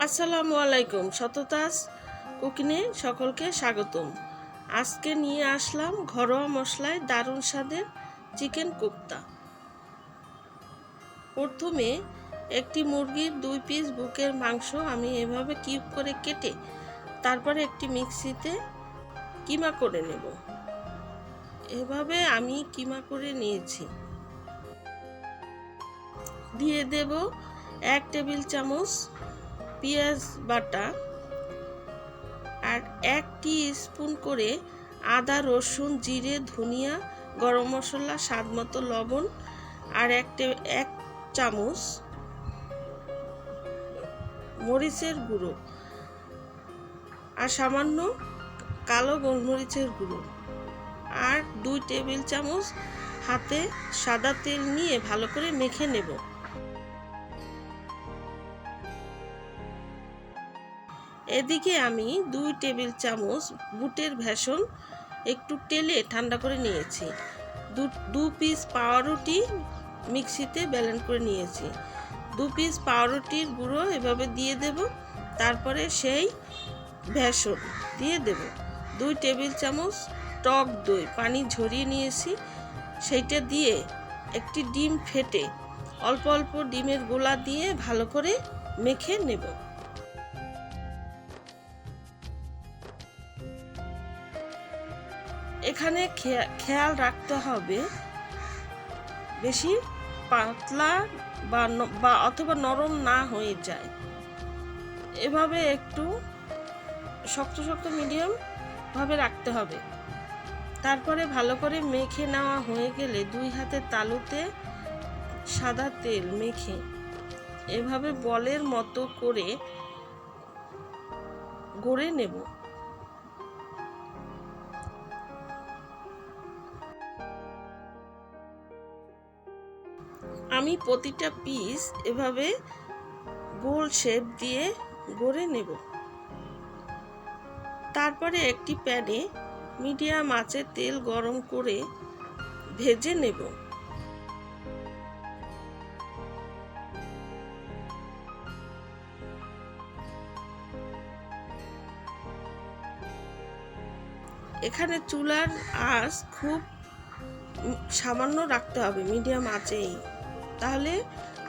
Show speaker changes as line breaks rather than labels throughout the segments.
আসসালামু আলাইকুম। সততাস কুকিংয়ে সকলকে স্বাগতম। আজকে নিয়ে আসলাম ঘরোয়া মশলায় দারুণ স্বাদের চিকেন কোপ্তা। প্রথমে একটি মুরগির 2 পিস বুকের মাংস আমি এভাবে কিউব করে কেটে তারপরে একটি মিক্সিতে কিমা করে নেব। এভাবে আমি কিমা করে নিয়েছি। দিয়ে দেব 1 টেবিল চামচ পেঁয়াজ বাটা আর 1 টিস্পুন করে আদা, রসুন, জিরে, ধনিয়া, গরম মশলা, স্বাদ মতো লবণ আর 1 চামচ মরিচের গুঁড়ো আর সামান্য কালো গোলমরিচের গুঁড়ো আর 2 টেবিল চামচ হাতে সাদা তেল নিয়ে ভালো করে মেখে নেব। এদিকে আমি 2 টেবিল চামচ বুটের ভেষন একটু টেলে ঠান্ডা করে নিয়েছি। 2 পিস পাউরুটি মিক্সিতে ব্লেন্ড করে নিয়েছি। 2 পিস পাউরুটির গুঁড়ো এভাবে দিয়ে দেব। তারপরে সেই ভেষন দিয়ে দেব। 2 টেবিল চামচ টক দই পানি ঝরিয়ে নিয়েছি, সেইটা দিয়ে একটি ডিম ফেটে অল্প অল্প ডিমের গোলা দিয়ে ভালো করে মেখে নেব। এখানে খেয়াল রাখতে হবে বেশি পাতলা বা অথবা নরম না হয়ে যায়। এভাবে একটু শক্ত শক্ত মিডিয়াম ভাবে রাখতে হবে। তারপরে ভালো করে মেখে নেওয়া হয়ে গেলে 2 হাতের তালুতে সাদা তেল মেখে এভাবে বলের মতো করে গড়ে নেব। আমি প্রতিটা পিস এভাবে গোল শেপ দিয়ে গড়ে নেব। তারপরে একটি প্যানে মিডিয়াম আঁচে তেল গরম করে ভেজে নেব। এখানে চুলার আঁচ খুব সামান্য রাখতে হবে, মিডিয়াম আঁচেই, তাহলে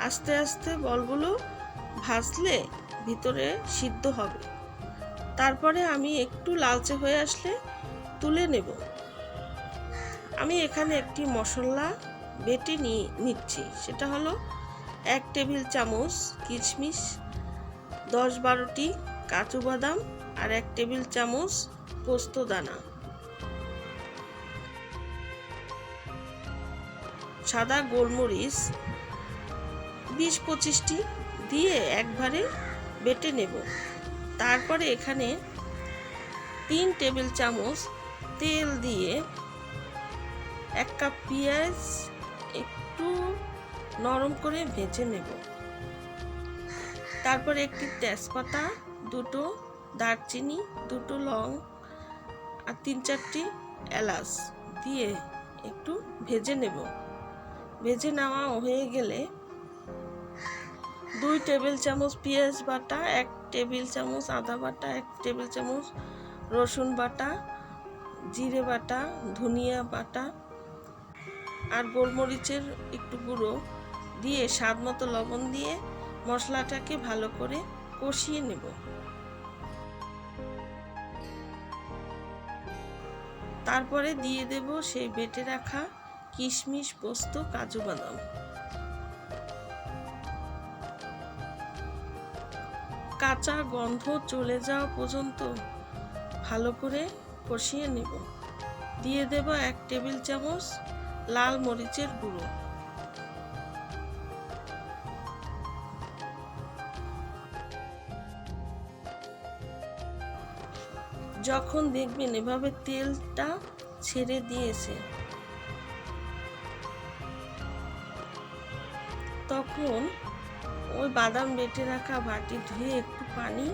আস্তে আস্তে বলগুলো ভাজলে ভিতরে সিদ্ধ হবে। তারপরে আমি একটু লালচে হয়ে আসলে তুলে নেব। আমি এখানে একটি মশলা বেটে নিচ্ছি, সেটা হলো 1 টেবিল চামচ কিশমিশ, 10-12টি কাজু বাদাম আর 1 টেবিল চামচ পোস্ত দানা, সাদা গোলমরিচ 20-25টি দিয়ে একবারে বেটে নেব। তারপরে এখানে 3 টেবিল চামচ তেল দিয়ে 1 কাপ পেঁয়াজ একটু নরম করে ভেজে নেব। তারপরে একটি তেজপাতা, 2টো দারচিনি, 2টো লং আর 3-4টি এলাচ দিয়ে একটু ভেজে নেব। ভেজে নেওয়া হয়ে গেলে 2 টেবিল চামচ পেঁয়াজ বাটা, 1 টেবিল চামচ আদা বাটা, 1 টেবিল চামচ রসুন বাটা, জিরে বাটা, ধনিয়া বাটা আর গোলমরিচের একটু গুঁড়ো দিয়ে স্বাদ মতো লবণ দিয়ে মশলাটাকে ভালো করে কষিয়ে নেব। তারপরে দিয়ে দেব সেই বেটে রাখা কিশমিশ, পোস্ত, কাজু বাদাম। কাঁচা গন্ধ চলে যাওয়া পর্যন্ত ভালো করে কষিয়ে নেব। দিয়ে দেব 1 টেবিল চামচ লাল মরিচের গুঁড়ো। যখন দেখবেন এভাবে তেলটা ছেড়ে দিয়েছে, তখন ওই বাদাম বেটে রাখা বাটি ধুয়ে একটু পানি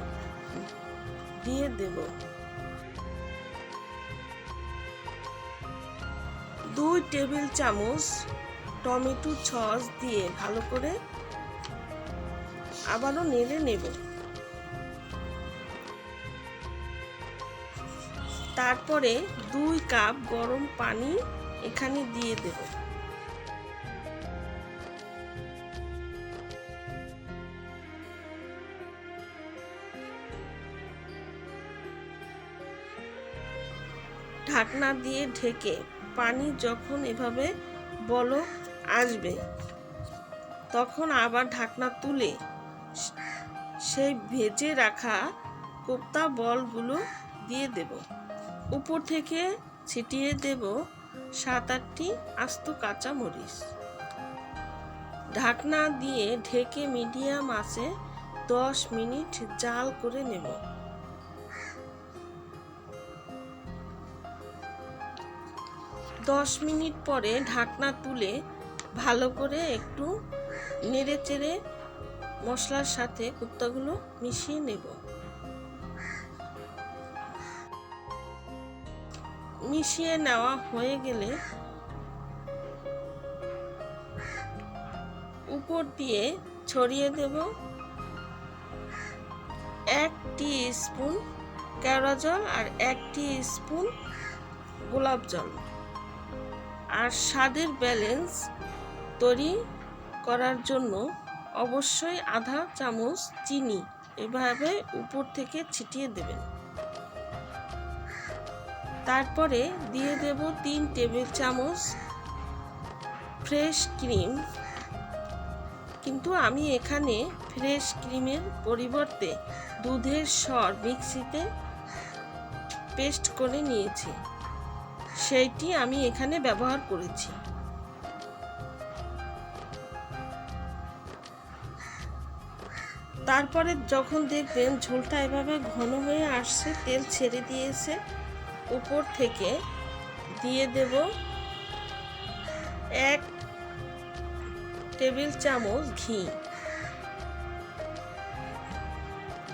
দিয়ে দেব। 2 টেবিল চামচ টমেটো সস দিয়ে ভালো করে আবারও নেড়ে নেব। তারপরে 2 কাপ গরম পানি এখানে দিয়ে দেব। ঢাকনা দিয়ে ঢেকে পানি যখন এভাবে বলক আসবে তখন আবার ঢাকনা তুলে সেই ভেজে রাখা কোপ্তা বলগুলো দিয়ে দেব। উপর থেকে ছিটিয়ে দেব 7-8টি আস্ত কাঁচা মরিচ। ঢাকনা দিয়ে ঢেকে মিডিয়াম আঁচে 10 মিনিট জাল করে নেব। দশ মিনিট পরে ঢাকনা তুলে ভালো করে একটু নেড়েচেড়ে মশলার সাথে কোপ্তাগুলো মিশিয়ে নেব। মিশিয়ে নেওয়া হয়ে গেলে উপর দিয়ে ছড়িয়ে দেব 1 টিস্পুন কেওড়া জল আর 1 টিস্পুন গোলাপ জল। আর স্বাদের ব্যালেন্স তৈরি করার জন্য অবশ্যই আধা চামচ চিনি এভাবে উপর থেকে ছিটিয়ে দেবেন। তারপরে দিয়ে দেব 3 টেবিল চামচ ফ্রেশ ক্রিম, কিন্তু আমি এখানে ফ্রেশ ক্রিমের পরিবর্তে দুধের সর মিক্সিতে পেস্ট করে নিয়েছি, সেইটি আমি এখানে ব্যবহার করেছি। তারপরে যখন দেখবেন ঝোলটা এভাবে ঘন হয়ে আসছে, তেল ছেড়ে দিয়েছে, উপর থেকে দিয়ে দেব 1 টেবিল চামচ ঘি।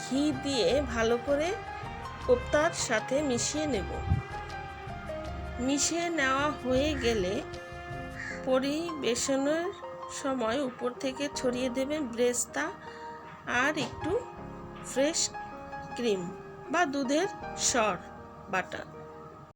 ঘি দিয়ে ভালো করে কোপ্তার সাথে মিশিয়ে নেব। মিশিয়ে নেওয়া হয়ে গেলে পরিবেশনের সময় উপর থেকে ছড়িয়ে দেবেন ব্রেস্তা আর একটু ফ্রেশ ক্রিম বা দুধের সর বাটা।